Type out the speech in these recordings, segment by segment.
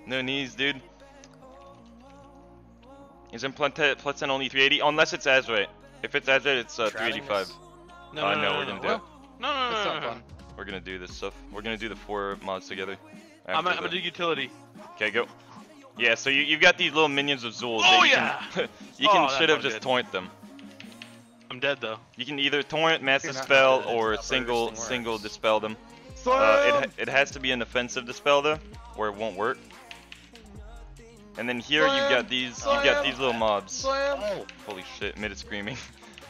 No knees, dude. Isn't plus 10 only 380? Unless it's Azray. If it's Azray, it's 385. No, No, we're gonna do it. No, That's not fun. We're gonna do this stuff. We're gonna do the 4 mods together. I'm gonna do utility. Okay, go. Yeah, so you've got these little minions of Zul. Oh, that yeah! You can Oh, should have that's just good. torrent them. I'm dead though. You can either torrent, mass You're not dispel, gonna or stop everything single works. dispel them. It has to be an offensive dispel though, or it won't work. And then here you've got these little mobs. Slam! Oh, Holy shit, mid is screaming.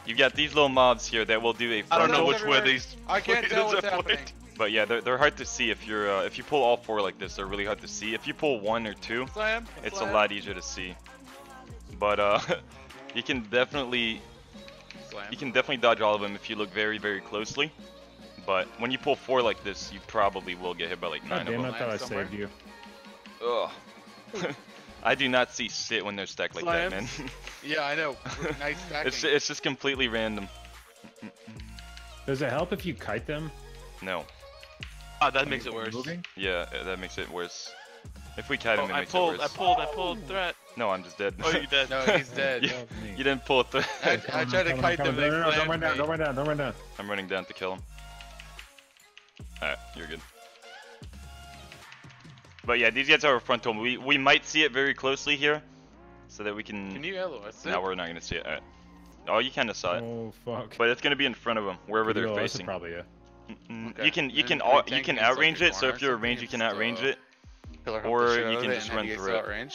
You've got these little mobs here that will do a I don't know frontal. which way these. I can't tell what's That's happening. But yeah, they're hard to see if you're if you pull all 4 like this. They're really hard to see. If you pull 1 or 2, Slam! it's Slam. a lot easier to see. But you can definitely dodge all of them if you look very, very closely. But when you pull 4 like this, you probably will get hit by like 9 God of damn, them. I thought I Somewhere. saved you. Ugh. I do not see shit when they're stacked like that, man. Yeah, I know. Nice stacking. it's just completely random. Does it help if you kite them? No. Ah, that makes it worse. Moving? Yeah, that makes it worse. If we kite him, Oh, it I makes pulled. it I worse. pulled threat. No, I'm just dead. Oh, you dead? No, he's dead. you, you didn't pull it through. I tried to kite them. They No, don't slammed run down, me. don't run down, don't run down. I'm running down to kill him. Alright, you're good. But yeah, these guys are frontal. We might see it very closely here, so that we can. Can you LOS it? No, we're not gonna see it. Alright. Oh, you kind of saw it, Oh fuck. but it's gonna be in front of them, wherever they're That's facing. probably it. Okay. You can And you can then you can tanking outrange inside it. So if your you're corner, range, you can something outrange against, it. Pillar hump or the shit you out can of it, just and run then you through get it. outrange.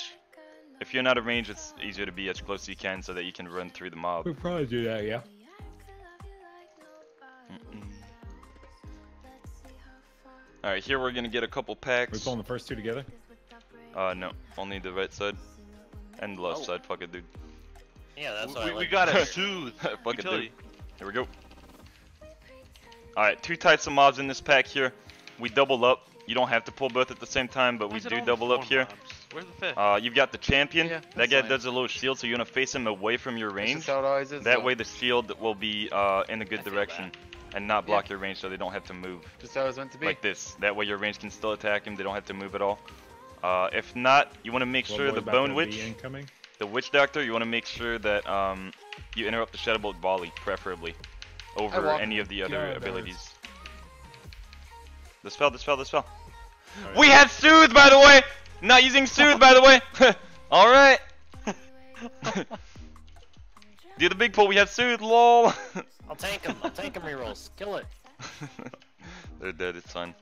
If you're not at range, it's easier to be as close as you can, so that you can run through the mob. We'll probably do that, yeah. Alright, here we're gonna get a couple We packs. pulling the first 2 together? No, only the right side and the left Oh. side. Fuck it, dude. yeah, that's what I We like. gotta soothe. Fuck it, dude. Utility. Here we go. Alright, 2 types of mobs in this pack here. We double up. You don't have to pull both at the same time, but Why we is it do only double up 4 here. mobs? Where's the 5th? You've got the champion. Yeah, that that's guy fine. does a little shield, so you want to face him away from your That's range. just how it always is, That though. way the shield will be in a good I feel direction and not block your range, so they don't have to move. Just how it's meant to be. Like this. That way your range can still attack him. They don't have to move at all. If not, you want to make sure What the about Bone the Witch, incoming? the Witch Doctor, you want to make sure that you interrupt the Shadowbolt volley, preferably, over walk- any of the other Yeah, that abilities. Dispel. Alright. We had Soothe, by the way! Not using Soothe, by the way! Alright! Do the big pull, we have Soothe, lol! I'll tank him. I'll tank him rerolls. Kill it. They're dead, it's fine.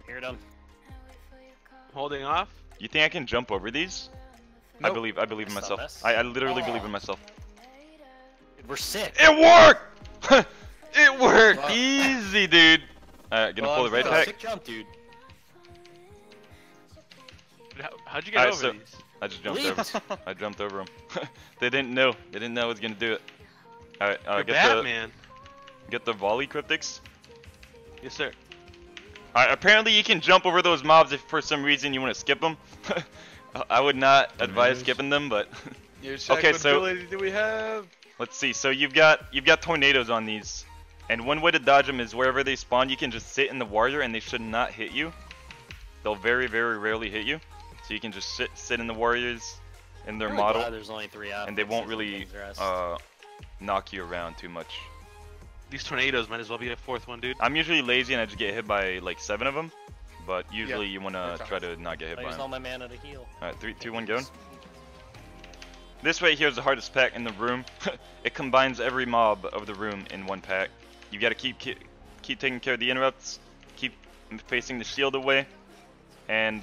Hear them. Holding off. You think I can jump over these? Nope. I believe in That's myself. not us. I literally believe Oh. in myself. Dude, we're sick. It worked! It worked! Wow. Easy, dude! Alright, gonna Well, pull the right I'm pack. Sick jump, dude. How'd you get Alright, over so- these? I just jumped Leave. over. I jumped over them. They didn't know. They didn't know I was gonna do it. Alright, You're get Batman. the volley cryptics. Yes, sir. Alright, apparently you can jump over those mobs if for some reason you want to skip them. I would not advise Nice. skipping them, but Your check, Okay, what so- ability do we have? let's see. So you've got tornadoes on these, and one way to dodge them is wherever they spawn, you can just sit in the warrior, and they should not hit you. They'll very, very rarely hit you. So you can just sit in the warriors in their I'm really model, glad there's only 3 and they won't really rest. knock you around too much. These tornadoes might as well be a 4th one, dude. I'm usually lazy and I just get hit by like 7 of them, but usually you want good to try to not get hit I by used all them. my mana to heal. Alright, 3, 2, 1, go. This right here is the hardest pack in the room. It combines every mob of the room in one pack. You gotta keep taking care of the interrupts, keep facing the shield away, and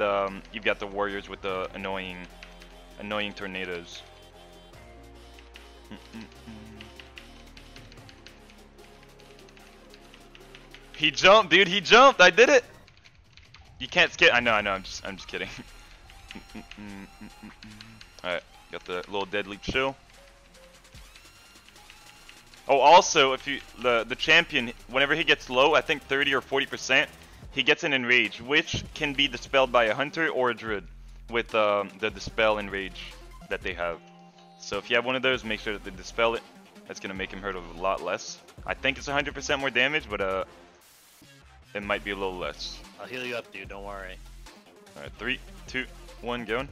you've got the warriors with the annoying tornadoes. He jumped, dude. He jumped. I did it. You can't skip. I know. I'm just kidding. Alright, got the little deadly chill. Oh, also, if you the champion, whenever he gets low, I think 30 or 40%, he gets an enrage, which can be dispelled by a hunter or a druid with the dispel enrage that they have. So if you have one of those, make sure that they dispel it. That's gonna make him hurt a lot less. I think it's 100% more damage, but it might be a little less. I'll heal you up, dude. Don't worry. Alright, 3, 2, 1, going.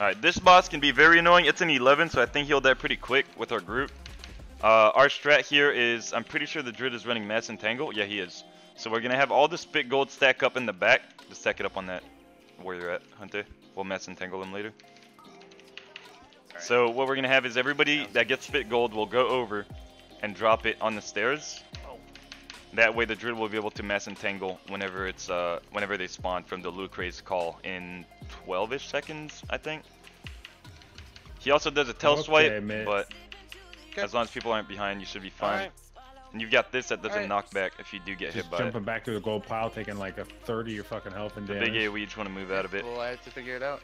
Alright, this boss can be very annoying. It's an 11, so I think he'll die pretty quick with our group. Our strat here is, I'm pretty sure the Druid is running Mass Entangle. Yeah, he is. So we're gonna have all the spit gold stack up in the back. Just stack it up on that, where you're at, Hunter. We'll Mass Entangle him later. Right. So what we're gonna have is everybody that gets spit gold will go over and drop it on the stairs. Oh. That way the Druid will be able to Mass Entangle whenever it's whenever they spawn from the Lucre's call in 12-ish seconds, I think. He also does a tail swipe, mate. but Okay. as long as people aren't behind, you should be fine. Alright. And you've got this that does a Alright. knockback if you do get hit Just by jumping it. back to the gold pile, taking like a 30 your fucking health and The damage. big AoE, just want to move out of it. Well, I have to figure it out.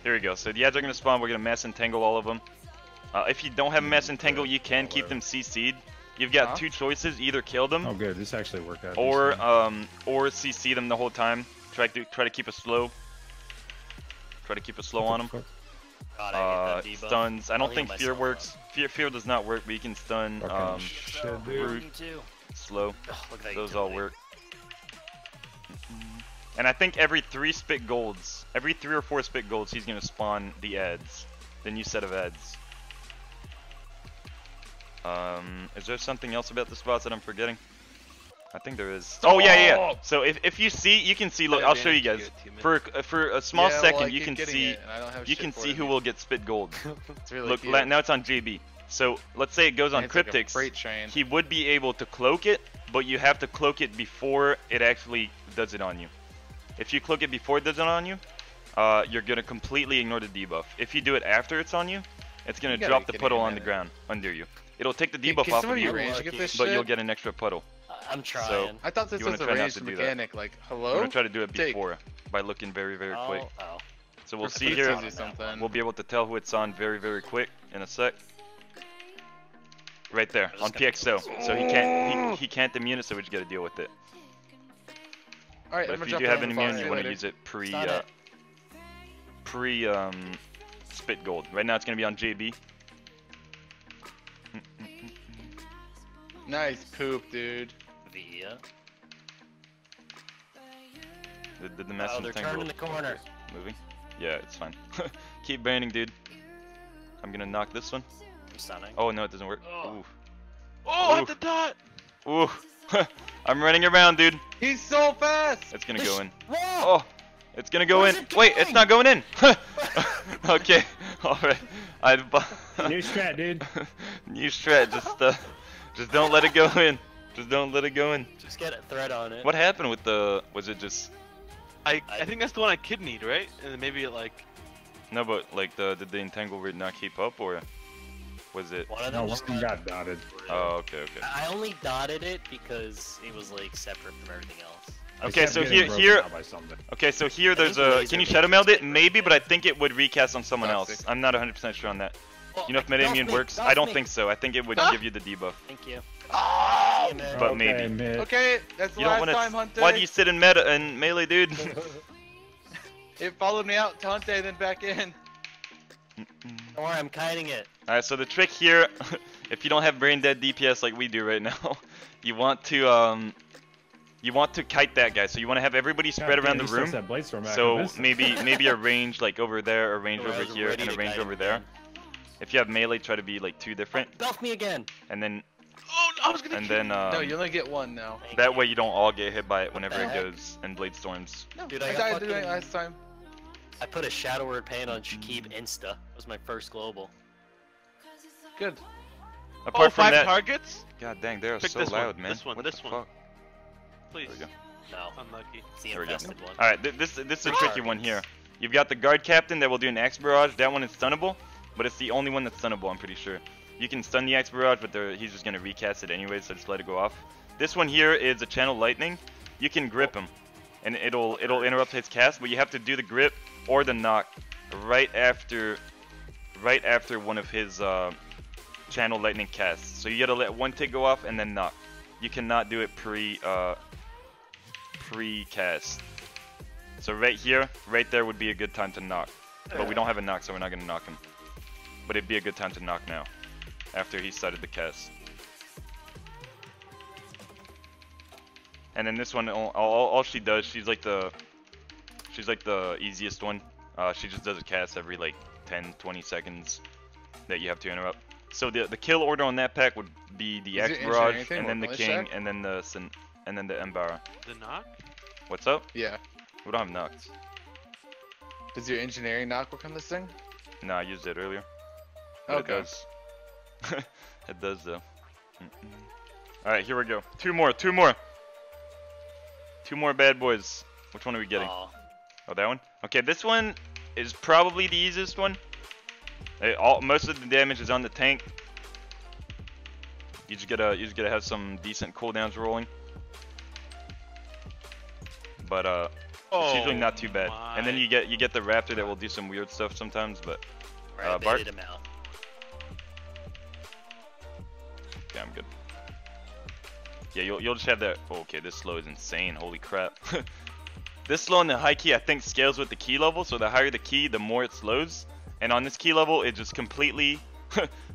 Here we go. So the ads are going to spawn. We're going to Mass Entangle all of them. If you don't have a Mass Entangle, you can keep them CC'd. You've got two choices: either kill them, Oh, good. This actually worked out. or decently. CC them the whole time. Try to keep it slow. Try to keep it slow on them. God, I get that debuff. Stuns. I I'll don't heal think fear myself works. Fear does not work, but you can stun. Fucking shit, dude. Root, Me too. slow. Ugh, look at that Those all utility. work. And I think every 3 spit golds, every 3 or 4 spit golds, he's gonna spawn the ads, the new set of ads. Is there something else about the spots that I'm forgetting? I think there is. Oh yeah. So if you see, you can see. Look, I'll show you guys. For a small Yeah, second, well, I you keep can getting see. it, and I don't have You shit can for see it. who will get spit gold. It's really Look, cute. now it's on JB. So let's say it goes on It's like a Cryptix. freight train. He would be able to cloak it, but you have to cloak it before it actually does it on you. If you cloak it before it does it on you, you're gonna completely ignore the debuff. If you do it after it's on you, it's gonna You gotta drop be the kidding puddle me, on the man. ground under you. It'll take the Can debuff off of somebody you, range get this but shit? you'll get an extra puddle. I'm trying. So- I thought this You was wanna a try not ranged to do that. mechanic. Like, I'm hello? gonna try to do it Take. before by looking very quick. Oh. So we'll Or see put it here. to do something. We'll be able to tell who it's on very quick in a sec. Right there I'm on just PXO. So he can't immune it, so we just gotta deal with it. All right, But I'm if gonna you drop do the have an info. immune, See you want to later. use it Stun it. pre spit gold. Right now it's gonna be on JB. Nice poop, dude. Via. Did the mess Oh, they're turning the corner. moving? Yeah, it's fine. Keep burning, dude. I'm gonna knock this one. I'm stunning. Oh no, it doesn't work. Oh. Ooh. Oh, Ooh. at the dot! Ooh. I'm running around, dude. He's so fast. It's gonna go in. Whoa! Oh, it's gonna go Where's in. it Wait, it's going? not going in. Okay, all right. New strat, dude. New strat. Just don't let it go in. Just don't let it go in. Just get a thread on it. What happened with the? Was it just? I think that's the one I kidneyed, right? And then maybe it like... No, but like did the entangle rate not keep up, or was it? One of No, them one just of them got dotted. Oh, okay, okay. I only dotted it because it was like separate from everything else. They Okay, kept so getting broken here- out by something. Okay, so here I there's think a. laser Can you beam shadow is meld it? different. Maybe, but I think it would recast on someone else. Plastic. I'm not 100% sure on that. Oh, You know if like, Metaimmune me, works? golf I don't me. think so. I think it would give you the debuff. Thank you. Oh! See you, man. But Okay, maybe. mid. Okay, that's the You don't last want time, to. Hunter. Why do you sit in meta and melee, dude? It followed me out to Hunter, then back in. Don't worry, I'm kiting it. Alright, so the trick here, if you don't have brain dead DPS like we do right now, you want to kite that guy. So you want to have everybody spread around the room. So maybe a range like over there, a range Oh, I over was here, ready and a to range kite him over there. again. If you have melee, try to be like 2 different, Buff me again. and then Oh, I was gonna kill No, you only get one now. Thank that you. way you don't all get hit by it whenever the it heck? goes and blade storms. No, Dude, I I got died doing it fucking- last time. I put a Shadow Word Paint on Shakib Insta. It was my first global. Good. Apart Oh, from 5 that, targets? god dang, they're Pick so this one, loud, man. this one, What this the one. fuck? Please. There we go. No, Unlucky. it's the There we go. infested one. Alright, this is a tricky one Targets. here. You've got the guard captain that will do an axe barrage. That one is stunnable, but it's the only one that's stunnable, I'm pretty sure. You can stun the axe barrage, but he's just gonna recast it anyway, so just let it go off. This one here is a channel lightning. You can grip him, and it'll interrupt his cast, but you have to do the grip or the knock right after one of his channel lightning casts. So you gotta let one tick go off and then knock. You cannot do it pre-cast. So right here, right there would be a good time to knock. But we don't have a knock, so we're not gonna knock him. But it'd be a good time to knock now, after he started the cast. And then this one, all she does, she's like the easiest one. She just does a cast every like 10-20 seconds that you have to interrupt. So the kill order on that pack would be the Is Axe it Barrage, anything and then the more King, militia? and then the Embara. The knock? What's up? Yeah. We don't have knocks. Does your engineering knock work on this thing? Nah, I used it earlier. But Okay. it does. It does though. Alright, here we go. Two more. Two more bad boys. Which one are we getting? Aw. Oh, that one? Okay, this one is probably the easiest one. Most of the damage is on the tank. You just gotta have some decent cooldowns rolling. But it's usually not too bad. And then you get the Raptor that will do some weird stuff sometimes, but Right, Bart? baited him out. yeah, I'm good. Yeah, you'll just have that. Oh, okay, this slow is insane. Holy crap. This slow in the high key I think scales with the key level, so the higher the key, the more it slows. And on this key level, it just completely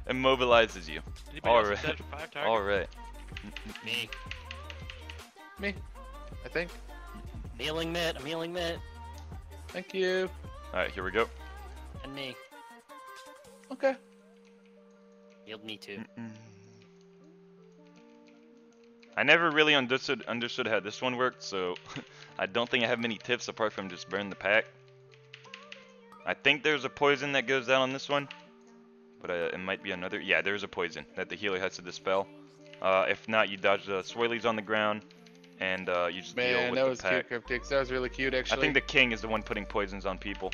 immobilizes you. Anybody else Alright. with that 5 target? Alright. Me. Me. I think. I'm healing mid. I'm healing mid. Thank you. Alright, here we go. And me. Okay. Healed me too. I never really understood how this one worked, so I don't think I have many tips apart from just burn the pack. I think there's a poison that goes out on this one, but it might be another. Yeah, there's a poison that the healer has to dispel. If not, you dodge the swirlies on the ground, and you just deal Man, with that the was pack. cute, Cryptix. That was really cute, actually. I think the king is the one putting poisons on people.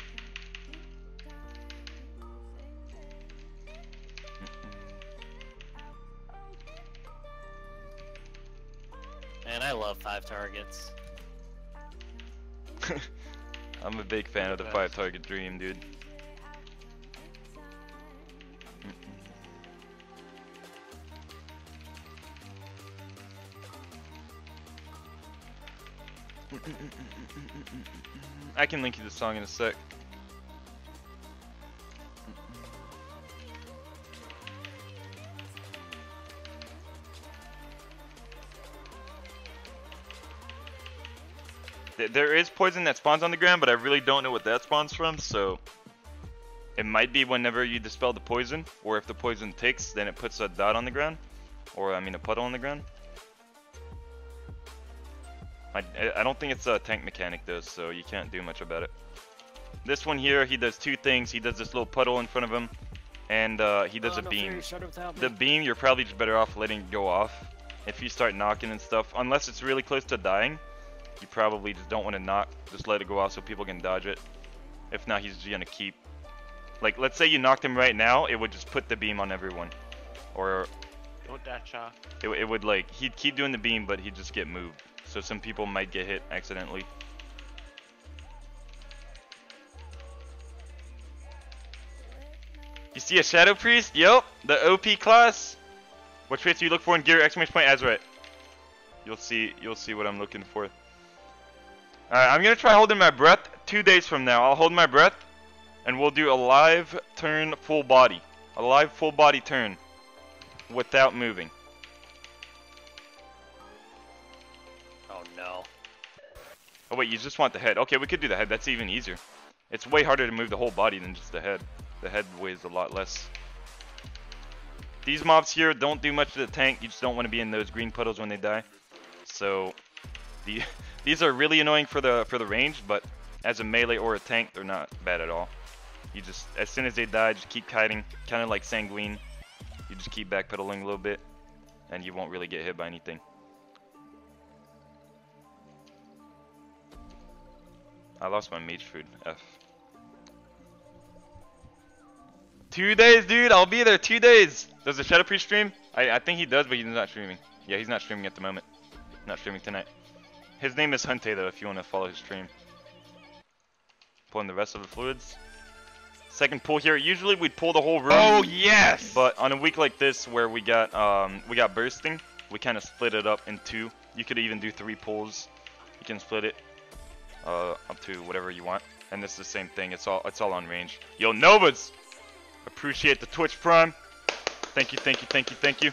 Man, I love 5 targets. I'm a big fan of the 5-target dream, dude. I can link you the song in a sec. There is poison that spawns on the ground, but I really don't know what that spawns from, so it might be whenever you dispel the poison, or if the poison ticks, then it puts a dot on the ground, or I mean a puddle on the ground. I don't think it's a tank mechanic though, so you can't do much about it. This one here, he does two things. He does this little puddle in front of him, and he does a beam. The beam, you're probably just better off letting it go off. If you start knocking and stuff, unless it's really close to dying, you probably just don't want to knock. Just let it go off so people can dodge it. If not, he's just gonna keep. Like, let's say you knocked him right now, it would just put the beam on everyone. Or Don't dash off. it would like, he'd keep doing the beam, but he'd just get moved. So some people might get hit accidentally. You see a Shadow Priest? Yup, the OP class. What traits do you look for in gear? Exclamation point Azurite. You'll see what I'm looking for. Alright, I'm gonna try holding my breath 2 days from now. I'll hold my breath and we'll do a live turn full body. A live full body turn without moving. Oh no. Oh wait, you just want the head. Okay, we could do the head. That's even easier. It's way harder to move the whole body than just the head. The head weighs a lot less. These mobs here don't do much to the tank. You just don't want to be in those green puddles when they die. So these are really annoying for the range, but as a melee or a tank, they're not bad at all. You just, as soon as they die, just keep kiting, kind of like Sanguine. You just keep backpedaling a little bit, and you won't really get hit by anything. I lost my mage food. F. 2 days, dude. I'll be there. 2 days. Does the Shadow Priest stream? I think he does, but he's not streaming. Yeah, he's not streaming at the moment. Not streaming tonight. His name is Hunte, though, if you want to follow his stream. Pulling the rest of the fluids. Second pull here. Usually we'd pull the whole room. Oh yes! But on a week like this where we got bursting, we kind of split it up in two. You could even do 3 pulls. You can split it up to whatever you want. And this is the same thing. It's all on range. Yo, Novas! Appreciate the Twitch Prime. Thank you, thank you, thank you, thank you.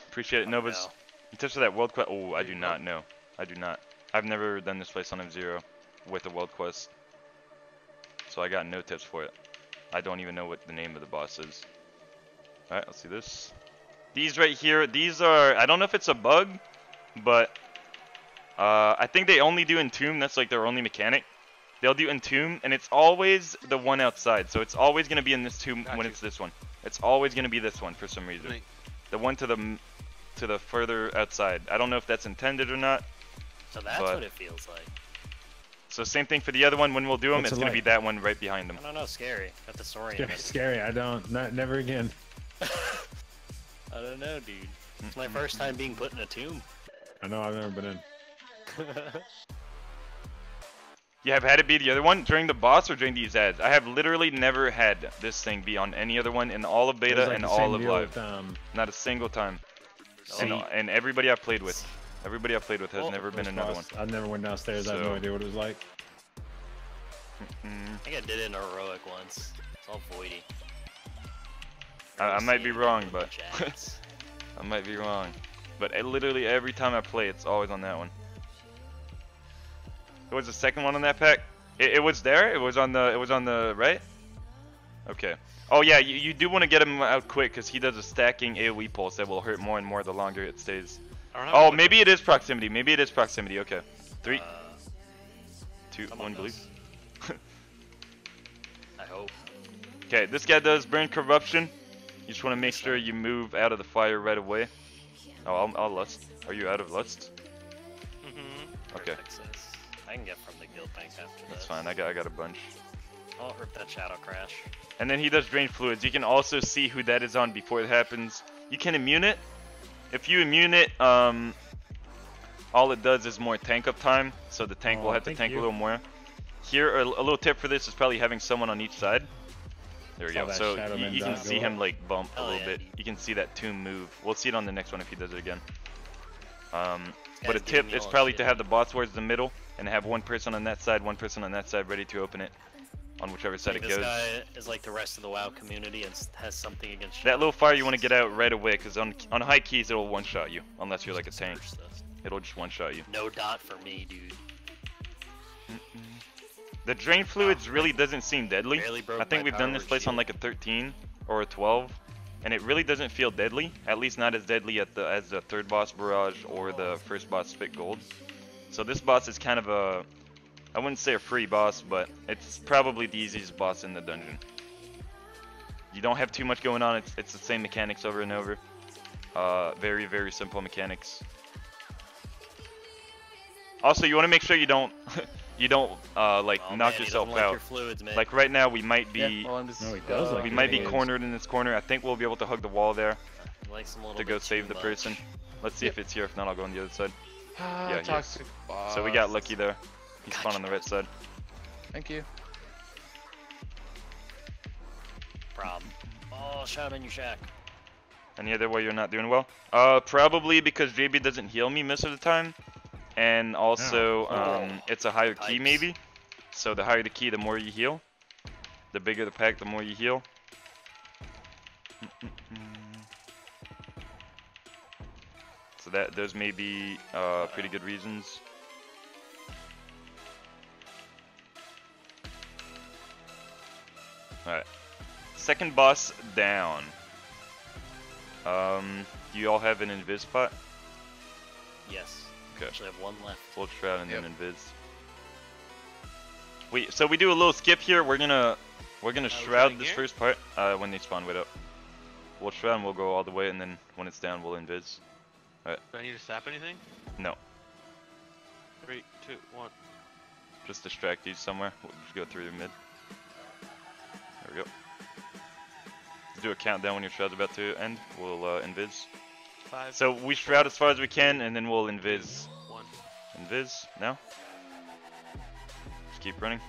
Appreciate it, Novas. You touched that world quest. Oh, I do not know. I do not. I've never done this place on F-Zero with a world quest. So I got no tips for it. I don't even know what the name of the boss is. Alright, let's see this. These right here, these are, I don't know if it's a bug, but I think they only do Entomb. That's like their only mechanic. They'll do Entomb, and it's always the one outside. So it's always going to be in this tomb when it's this one. It's always going to be this one for some reason. The one to the further outside. I don't know if that's intended or not. So that's what it feels like. So same thing for the other one. When we'll do them, What's it's it going to be like? that one right behind them. I don't know, scary. Got the Saurian. Scary. I don't. Never again. I don't know, dude. It's my first time being put in a tomb. I know. I've never been in. You have had it be the other one during the boss or during these ads? I have literally never had this thing be on any other one in all of It was beta like and the all same of deal live. with, Not a single time. See, And everybody I've played with, has never been first another one. boss. I never went downstairs. I have So- no idea what it was like. I think I did it in heroic once. It's all voidy. I might be wrong, but Jacks. I might be wrong. But literally every time I play, it's always on that one. It was the second one on that pack. It was there. It was on the right. Okay. Oh yeah, you do want to get him out quick because he does a stacking AOE pulse that will hurt more and more the longer it stays. Oh, maybe it is proximity. Maybe it is proximity. Okay. 3, 2, Come 1, on, believe. Gus. I hope. Okay, this guy does burn corruption. You just want to make sure you move out of the fire right away. Oh, I'll lust. Are you out of lust? Okay, Perfect, sis. I can get from the guild bank after this. that's fine. I got a bunch. I'll rip that shadow crash. And then he does drain fluids. You can also see who that is on before it happens. You can immune it. If you immune it, all it does is more tank up time. So the tank will have to thank tank a you. little more. Here, a little tip for this is probably having someone on each side. There we Saw go. that So Shadow Man you can dot see go him up. like bump a Hell little yeah, bit. dude. You can see that tomb move. We'll see it on the next one if he does it again. But a guy's tip giving me is all probably shit. to have the boss towards the middle and have one person on that side, one person on that side ready to open it on whichever side it This goes. guy is like the rest of the WoW community and has something against That little fire you want to get out right away because on high keys it'll one-shot you unless you're like a tank. It'll just one-shot you. No dot for me, dude. The drain fluids really doesn't seem deadly. Barely broke I think my we've done power this place on shield. like a 13 or a 12, and it really doesn't feel deadly. At least not as deadly as the third boss Barrage or the first boss Spit Gold. So this boss is kind of a, I wouldn't say a free boss, but it's probably the easiest boss in the dungeon. You don't have too much going on. It's the same mechanics over and over. Very, very simple mechanics. Also, you want to make sure you don't like Oh, knock man, he yourself doesn't like out. your fluids, man. Like right now, we might be Yeah, well, I'm just, No, he does like we your might be fluids. cornered in this corner. I think we'll be able to hug the wall there He likes him a little to go bit save too the much. person. Let's see if it's here. If not, I'll go on the other side. Ah, Yeah, he is. toxic boss. So we got lucky there. He's spawned on the right side. Thank you. Problem. Oh, shout in your shack. Any other way you're not doing well? Probably because JB doesn't heal me most of the time, and also it's a higher key Yikes. maybe. So the higher the key, the more you heal. The bigger the pack, the more you heal. So those may be pretty good reasons. Alright. Second boss down. Do you all have an invis spot? Yes. Okay. Actually, I have one left. Full shroud and Yep. then invis. So we do a little skip here. We're gonna shroud shrouding this here? first part when they spawn way up. We'll shroud and we'll go all the way, and then when it's down, we'll invis. Do I need to sap anything? No, 3, 2, 1. just distract these somewhere. We'll just go through the mid. There we go. Let's do a countdown when your shroud's about to end. We'll invis. 5, So we shroud as far as we can, and then we'll invis. 1. Invis now. Just keep running.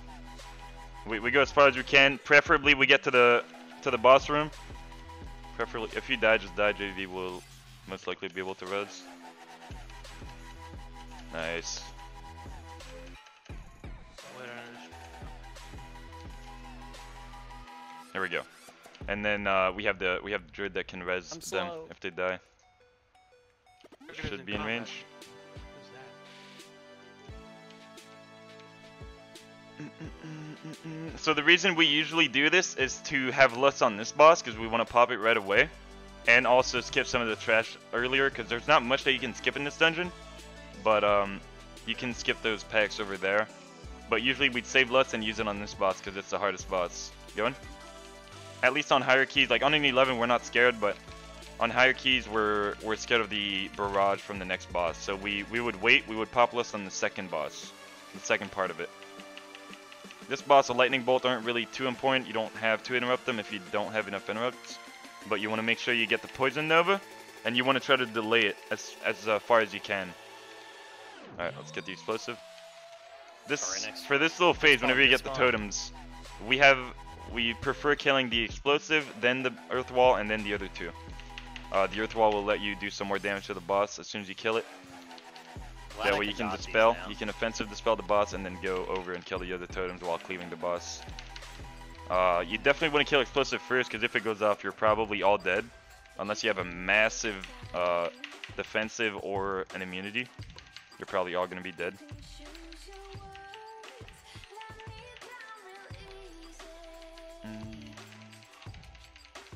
We go as far as we can. Preferably we get to the boss room. Preferably, if you die, just die. JV will most likely be able to res. Nice. Wait, There we go. And then we have the druid that can res I'm them slow. if they die. Cricketers should be in combat. range. Who's that? So the reason we usually do this is to have less on this boss because we want to pop it right away, and also skip some of the trash earlier because there's not much that you can skip in this dungeon, but you can skip those packs over there. But usually we'd save less and use it on this boss because it's the hardest boss. Going? At least on higher keys, like on an 11 we're not scared, but on higher keys we're scared of the barrage from the next boss. So we would wait, we would pop less on the second boss, the second part of it. This boss, a lightning bolt aren't really too important. You don't have to interrupt them if you don't have enough interrupts. But you want to make sure you get the poison nova, and you want to try to delay it as far as you can. Alright, let's get the explosive. For this little phase, whenever you get the totems, we prefer killing the explosive, then the earth wall, and then the other two. The earth wall will let you do some more damage to the boss as soon as you kill it. That way you can dispel, you can offensive dispel the boss and then go over and kill the other totems while cleaving the boss. You definitely want to kill explosive first because if it goes off you're probably all dead. Unless you have a massive defensive or an immunity. You're probably all going to be dead.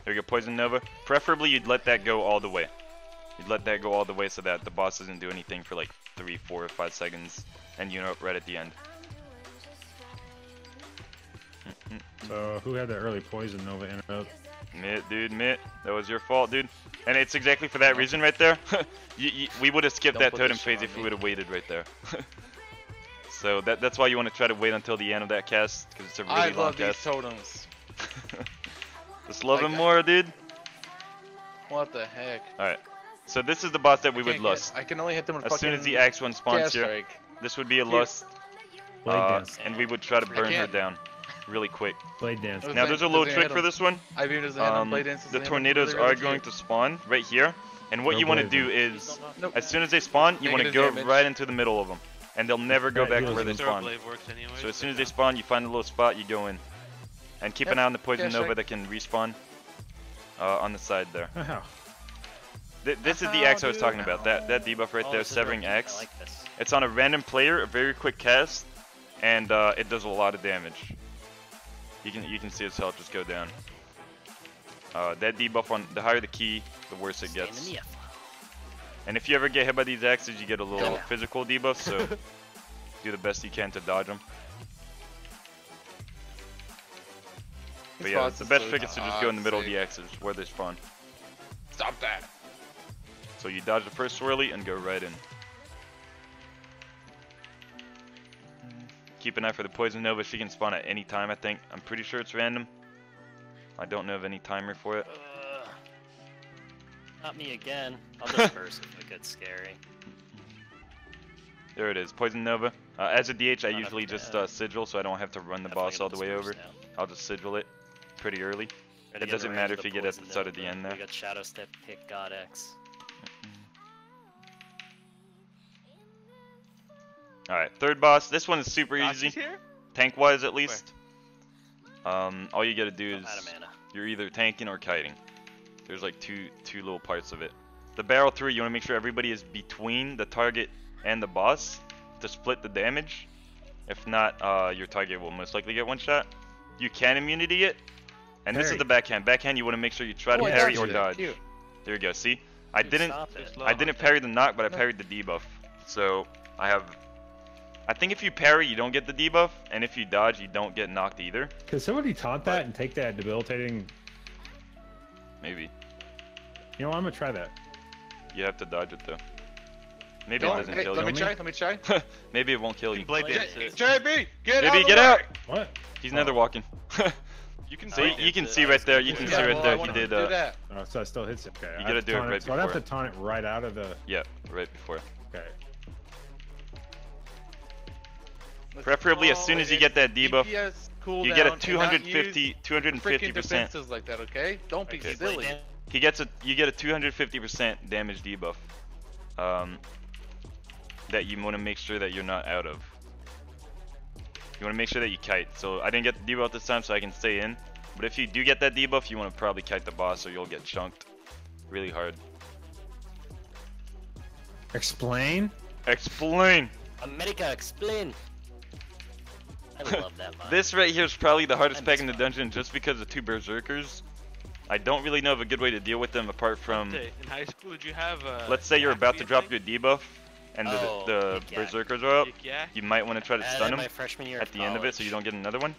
There you go, Poison Nova. Preferably you'd let that go all the way. You'd let that go all the way so that the boss doesn't do anything for like 3, 4, or 5 seconds, and you know right at the end. So who had the early Poison Nova interrupt? Mitt, dude, Mitt. That was your fault, dude. And it's exactly for that reason right there. We would have skipped that totem phase if we would have waited right there. So that's why you want to try to wait until the end of that cast, because it's a really long cast. I love these totems. Just love him more, dude. What the heck? Alright. So this is the boss that we would lust. I can only hit them with as soon as the Axe one spawns here, this would be a lust. And we would try to burn her down really quick. Blade Dance. Now there's a little trick for this one. The tornadoes are going to spawn right here. And what you want to do is, as soon as they spawn, you want to go right into the middle of them. And they'll never go back to where they spawned. So as soon as they spawn, you find a little spot, you go in. And keep an eye on the Poison Nova that can respawn on the side there. This is the axe I was talking about. That debuff right there, Severing Axe. It's on a random player, a very quick cast, and it does a lot of damage. You can see its health just go down. That debuff on the higher the key, the worse it gets. And if you ever get hit by these axes, you get a little physical debuff. So do the best you can to dodge them. But yeah, the best trick is to just go in the middle of the axes where they spawn. Stop that. So you dodge the first swirly and go right in. Keep an eye for the Poison Nova. She can spawn at any time, I think. I'm pretty sure it's random. I don't know of any timer for it. Not me again. I'll disperse if it gets scary. There it is, Poison Nova. As a DH, I usually just sigil so I don't have to run the boss all the way over. I'll just sigil it pretty early. It doesn't matter if you get at the start of the end there. We got Shadow Step, Pick, God X. Alright, third boss. This one is super easy. Tank-wise, at least. All you gotta do is you're either tanking or kiting. There's like two little parts of it. The barrel through, you want to make sure everybody is between the target and the boss to split the damage. If not, your target will most likely get one shot. You can immunity it. And this is the backhand. Backhand, you want to make sure you try to parry or dodge. There you go. See, I didn't parry the knock, but I parried the debuff. So I think if you parry, you don't get the debuff, and if you dodge, you don't get knocked either. Could somebody taunt that and take that debilitating? Maybe. You know what? I'm gonna try that. You have to dodge it though. Maybe it doesn't kill you. Let me try. Maybe it won't kill you. JB, get out! What? He's nether walking. You can see, you can see right there. You can see right there. He did. Oh, so it still hits it. Okay. You gotta do it right before. So I'd have to taunt it right out of the. Yeah, right before. Okay. Preferably as soon as you get that debuff, you get a 250%. Like that, okay? Don't be silly. You get a 250% damage debuff. That you want to make sure that you're not out of. You want to make sure that you kite. So I didn't get the debuff this time, so I can stay in. But if you do get that debuff, you want to probably kite the boss, or you'll get chunked really hard. Explain? Explain. America, explain. I love that line. This right here is probably the hardest pack in the dungeon just because of 2 berserkers. I don't really know of a good way to deal with them apart from, Hante, in high school, did you have let's say you're about to drop your debuff and Oh, the Yik Yak. berserkers are up. Yeah. You might want to try to And stun then them my freshman year at the end of it so you don't get another one.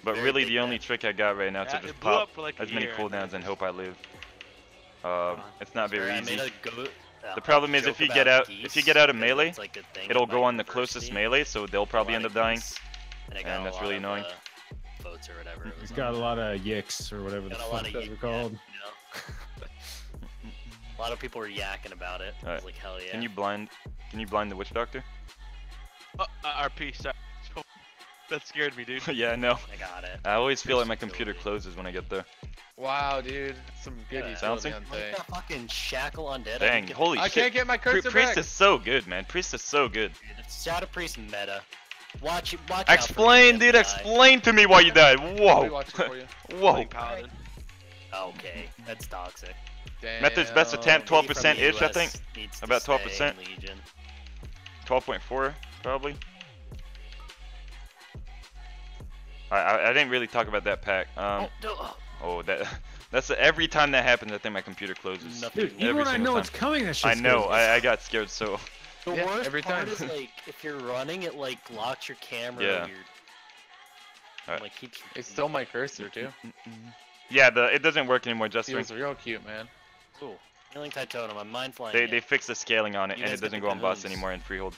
But Very really big the only bag. trick I got right now is Yeah, to just it blew pop up for like a as many year, and cooldowns then and hope I live. on. It's not very I easy. made a The problem is if you get out of melee, it's like a thing it'll at go my on the closest university. melee, so they'll probably end up dying. And, I and got a that's lot really of, annoying. Votes or whatever. It was He's got a lot of yicks or whatever the got a lot fuck of those are yik called. yak, you know? A lot of people were yakking about it. I Alright. was like, hell yeah. Can you blind the witch doctor? RP, sorry. That scared me, dude. Yeah, I know. I got it. I always feel like my Just kill computer me. closes when I get there. Wow, dude. Some good Yeah. utility Bouncing? on Like thing. that fucking shackle undead. Dang, holy I shit. can't get my cursor Priest back. is so good, man. Priest is so good. Shadow Priest meta. Watch out Explain, for dude. the Explain to me why you died. Let me Whoa. watch it for you. Whoa. Playing Paladin. Okay, that's toxic. Damn. Method's best attempt, Lady from 12% the ish, I US think. needs to About stay 12%. in Legion. 12.4, probably. I didn't really talk about that pack. Oh, that's every time that happens, I think my computer closes. Nothing. Dude, even Every when I single know time. it's coming, that I shit know. I got scared so. The Yeah, worst every part time. is like if you're running, it like locks your camera. Yeah. Your, Alright. like keeps. It stole my cursor too. Yeah, it doesn't work anymore. Just Feels real cute, man. Ooh, healing tide totem. I'm mind flying. they fixed the scaling on it, You and guys it got doesn't the go on boss cahoons. anymore in freehold.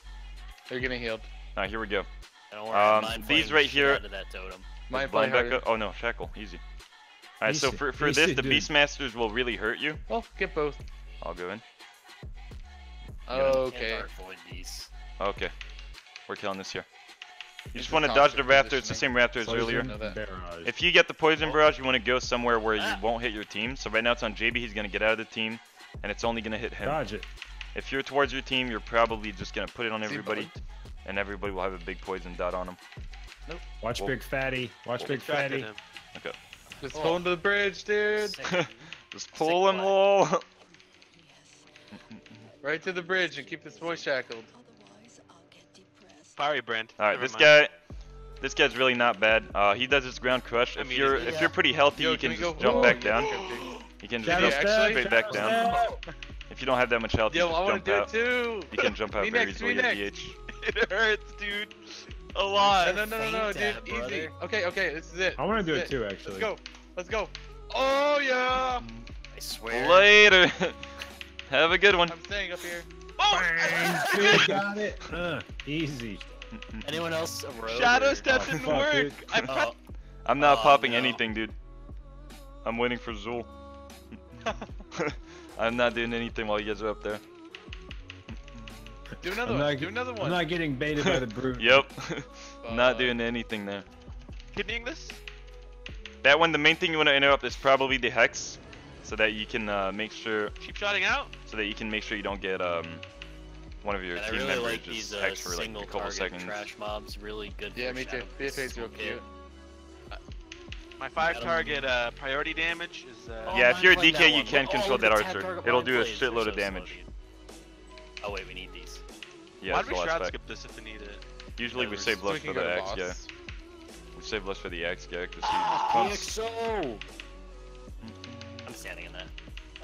They're getting healed. Alright, here we go. Don't worry, I'm mind these flaying right the shit here- out of that totem. Mine Blind play back up. Oh no, shackle, easy. Alright, so Easy, for easy, this, the dude. Beastmasters will really hurt you. Well, get both. I'll go in. Okay. Can't avoid these. Okay, we're killing this here. You This just is want to dodge the toxic raptor. It's the same raptor as Poison earlier. know that. barrage. If you get the poison barrage, you want to go somewhere where you Ah. won't hit your team. So right now it's on JB. He's gonna get out of the team, and it's only gonna hit him. Dodge it. If you're towards your team, you're probably just gonna put it on Is he everybody, bugged? and everybody will have a big poison dot on them. Watch Well- Big Fatty. Watch Big Distracted Fatty. him. Just Oh. pull him to the bridge, dude. Sick. Just pull him, play. lol. Right to the bridge and keep this boy shackled. Fiery brand. All right, Never this mind. guy's really not bad. He does his ground crush. I If mean, you're isn't it? if you're pretty healthy, Yo, you can we go? just jump Oh, back yeah, down. okay. You can Shadow just step, go straight back down. If you don't have that much health, you Yo, just I want jump to do it out. too. You can jump out Me very next, easily me at next. DH. It hurts, dude. A lot. No, dude. Faint, Easy. brother. Okay, this is it. I want to do This it is too, actually. Let's go. Oh yeah. I swear. Later. Have a good one. I'm staying up here. Bang! Dude, got it. Easy. Anyone else a rogue? Shadow or- step Oh, didn't fuck, work. dude. I pressed Oh, I'm not Oh, popping no. anything, dude. I'm waiting for Zul. I'm not doing anything while you guys are up there. Do another I'm one. not, Do another I'm one. not getting baited by the brute. Yep. Not Fuck. doing anything there. kidneying this. That one, the main thing you want to interrupt is probably the hex, so that you can make sure, Keep shotting out. you don't get one of your and I team really members like just these hex for like single a couple target seconds. trash mobs. Really good. Yeah, for me too. Shadow BFA's Priest. real Okay. cute. My 5 Got him. target priority damage is. Oh, Yeah, if mind you're a playing DK, that you one. can Oh, control look that at the archer. target It'll mind do a plays. They're shitload so of slow, damage. dude. Oh wait, we need these. Yeah, Why that's do the we last shot pack. skip this if we need it? Usually we So save So we lust can for go the to axe guy. boss. We save lust for the axe guy because he Ah, pumps. EXO! I'm standing in that.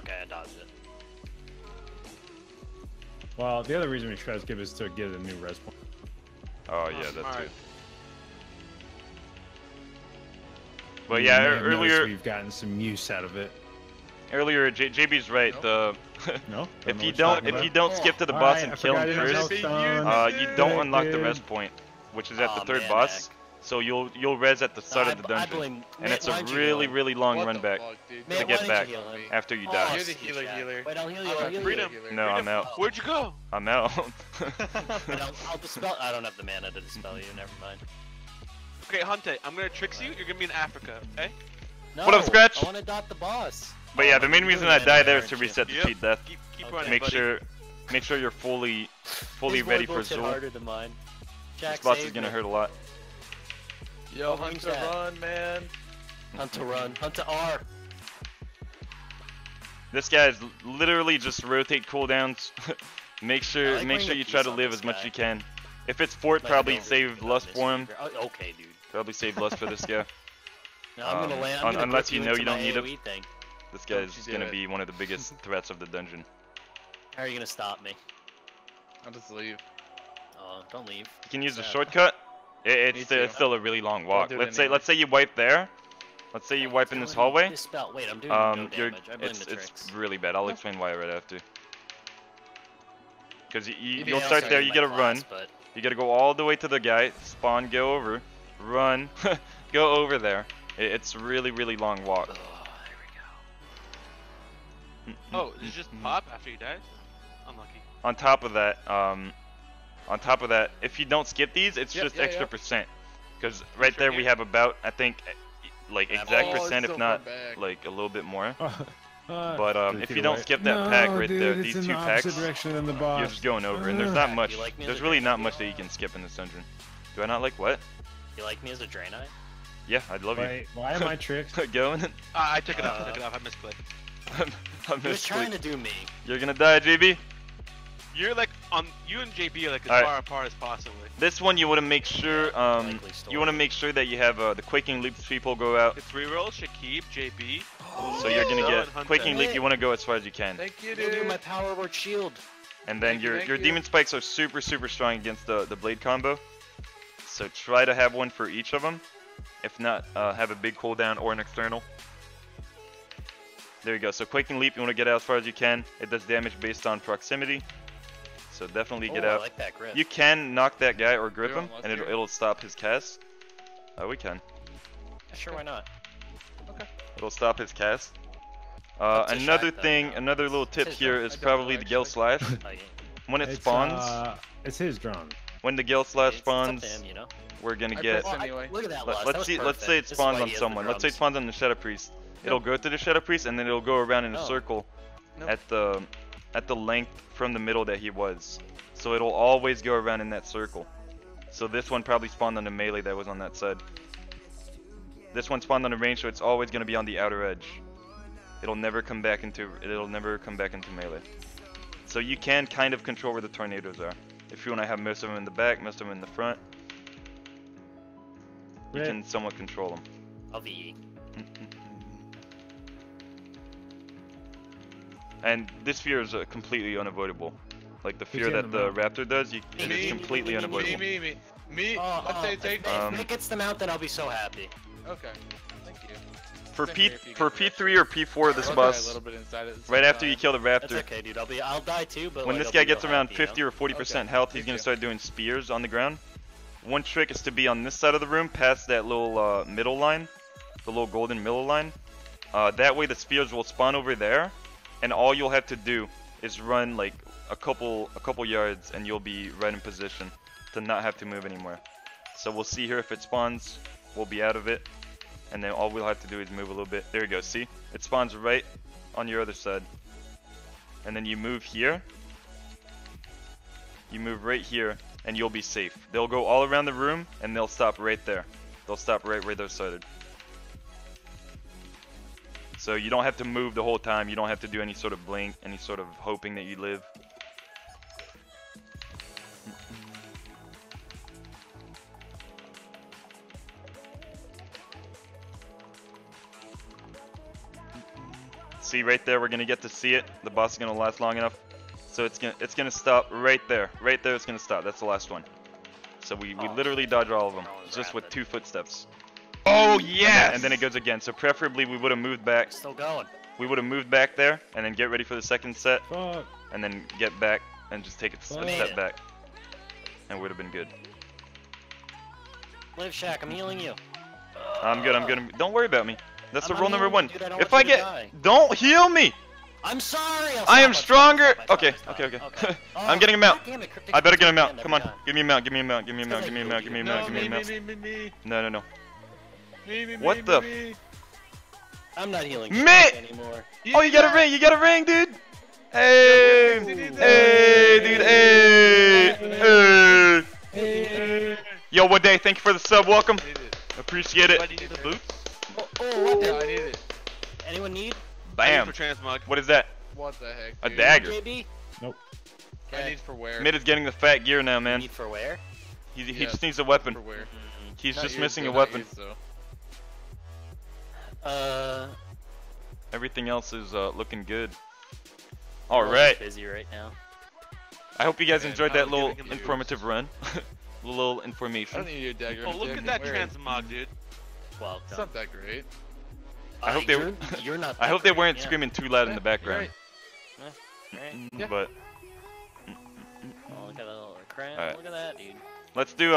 Okay, I dodged it. Well, the other reason we try to skip is to get a new res point. Oh yeah, Oh, that smart. too. But yeah, You may have noticed earlier we've gotten some use out of it. JB's right. No. No? If you know what don't you're talking don't skip to the boss Alright, and I kill forgot him it was first, Hellstone. you don't unlock the Dude. res point, which is at the Aw, third man, boss. So you'll res at the start of the I dungeon, blame. and it's a why'd you really heal? really long What run the back fuck, dude? Man, to why get didn't back you heal him? after you Oh, die. You're the stupid healer, Jack. healer. Wait, I'll heal you. I'm I'll a heal freedom. you. healer. No, I'm out. Where'd you go? I'm out. Wait, I'll dispel. I don't have the mana to dispel you. Never mind. Okay, Hunte, I'm gonna tricks you. You're gonna be in Africa, okay? No, What up, Scratch? I want to dot the boss. But yeah, the main reason I die there is to reset the Yep. cheat death. Keep Okay. running, Make buddy. sure you're fully His ready void for bolts hit Zul. harder than mine. Jack This boss is saved gonna me. hurt a lot. Yo, Oh, who's Hunter, that? run, man. Hunt to run. Hunt to R. This guy's literally just rotate cooldowns. Make I sure like make sure playing you the try piece to on live this as much guy. as you can. If it's fort, Like, probably don't save really lust miss for him. Oh, okay, dude. Probably save lust for this guy. No, I'm gonna land. un- I'm gonna unless grip you know into you don't my need it. AoE thing. This Don't guy's you do gonna it. be one of the biggest threats of the dungeon. How are you gonna stop me? I'll just leave. Oh, don't leave. You can use the Yeah. shortcut. It's Me it's too. still a really long walk. do it Let's say anyway. you wipe there. Let's say you wipe in this hallway. Dispel. Wait, I'm doing no You're damage. I blame it's the tricks. really bad. I'll explain why right after. Because Yeah, you'll I'll start say there. in You my gotta class, run. But You gotta go all the way to the guy. Spawn. Go over. Run. Go over there. It's really long walk. oh, there we go. Oh, does it just pop after he dies? Unlucky. On top of that, if you don't skip these, it's Yep, just yeah, extra yeah. percent. Because right Sure, there we yeah. have about, I think, like Yeah, exact oh, it's percent, so if far not back. like a little bit more. But if you don't skip that pack right there, these in two the packs, opposite direction than the you're boss. just going over, and there's not You much. like me as There's a really dragon? not much that you can skip in this dungeon. Do I not like what? You like me as a Draenei? Yeah, I'd love Wait, why am I tricked? you. Going. I took it off. I took it off. I misclicked. I'm He was trying misclick. to do me. You're gonna die, JB. You're like on. You and JB are like as Alright. far apart as possibly. This one you want to make sure, Likely story. you want to make sure that you have the Quaking Leap people go out. It's reroll, Shakib, JB. So you're gonna Oh, get and Hunter. Quaking Leap. You want to go as far as you can, Thank you, You'll do dude. my power word shield. and then Thank you, your thank your you. demon spikes are super strong against the blade combo. So try to have one for each of them. If not, have a big cooldown or an external. There you go. So Quaking Leap, you want to get out as far as you can. It does damage based on proximity. So definitely get oh, out. I like that grip. You can knock that guy or grip You're him, almost and here. it'll stop his cast. Oh, we can. Sure, why not? It'll stop his cast. What's a Another shack, though, thing, now? another little tip his here drone. is I don't probably know, the Gale actually. Slash. Oh, yeah. When it It's, spawns, it's his drone. when the Gale Slash It's up to spawns, him, you know? we're gonna I get. pressed anyway. Look at that. Let's Lust. That was see. Let's perfect. say it This is spawns why on he has the someone. Let's say it drums. spawns on the Shadow Priest. It'll go to the Shadow Priest, and then it'll go around in a Oh. circle Nope. at the length from the middle that he was. So it'll always go around in that circle. So this one probably spawned on the melee that was on that side. This one spawned on the range, so it's always gonna be on the outer edge. It'll never come back into melee. So you can kind of control where the tornadoes are. If you want to have most of them in the back, most of them in the front, you Rip. can somewhat control them. I'll VE. And this fear is completely unavoidable. Like the fear Who's that in the the raptor does, it's Me, completely me, unavoidable. me. Oh, Let's say take. Um, if it gets them out, then I'll be so happy. Okay. Thank you. For Same P here if you for get P3 or P4 this I'll die a boss, little bit inside at the right same after you time. kill the That's raptor, okay, dude. I'll die too, but when like, this I'll guy be gets real around happy, 50 or 40% Okay, health, me he's gonna too. start doing spears on the ground. One trick is to be on this side of the room, past that little middle line, the little golden middle line. That way the spears will spawn over there, and all you'll have to do is run like a couple yards, and you'll be right in position to not have to move anymore. So we'll see here if it spawns, we'll be out of it, and then all we'll have to do is move a little bit. There you go. See, it spawns right on your other side, and then you move here. You move right here, and you'll be safe. They'll go all around the room, and they'll stop right there. They'll stop right where they're started. So you don't have to move the whole time. You don't have to do any sort of blink, any sort of hoping that you live. See right there, we're gonna get to see it. The boss is gonna last long enough. So it's gonna stop right there. Right there it's gonna stop. That's the last one. So we Oh, literally dodge all of them. that was Just with rapid. 2 footsteps. Oh yes. And then it goes again. So preferably we would have moved back. Still going. We would have moved back there and then get ready for the second set Fuck. and then get back and just take a Made step it. back. And would have been good. Live, Shaq. I'm healing you. I'm good. Don't worry about me. That's the I'm rule not number healing 1. you, dude. I don't If want I you to get die. don't heal me. I'm sorry. I am stronger. I'll stop, Okay. I'll Okay. stop. I'm getting him out. God damn it, Cryptic I better get him Again out. every Come on. time. Give me him out. Give me him out. Give me him out. Because Give me I him out. killed Give me him No, out. Give me me, him out. me. No. Me, What the me. I'm not healing Me- Shaq anymore. Oh, you got a ring. You got a ring, dude. Hey. Hey, dude. Hey. Yo, what day? Thank you for the sub. Welcome. I need it. Appreciate it. Why do you need the boots? Oh, what Yeah, the? I need it. Anyone need? Bam. For transmog. What is that? What the heck? A dude? dagger. JB? I need for where? Mid is getting the fat gear now, man. Need for where? He Yeah, just needs a weapon. For where? He's Not just yours, missing though, a not weapon. yours, though. Everything else is looking good. I'm All right. Busy right now. I hope you guys Man, enjoyed I that was little giving him the informative run. little I information. don't need your dagger. Oh, look Dick. at that Where? transmog, dude. Well It's done. not that great. I hope they- You're not. I that hope they great, weren't yeah. screaming too loud in the Yeah, background. Right. Yeah. But Oh, look at that little crap. Alright. Look at that, dude. let's do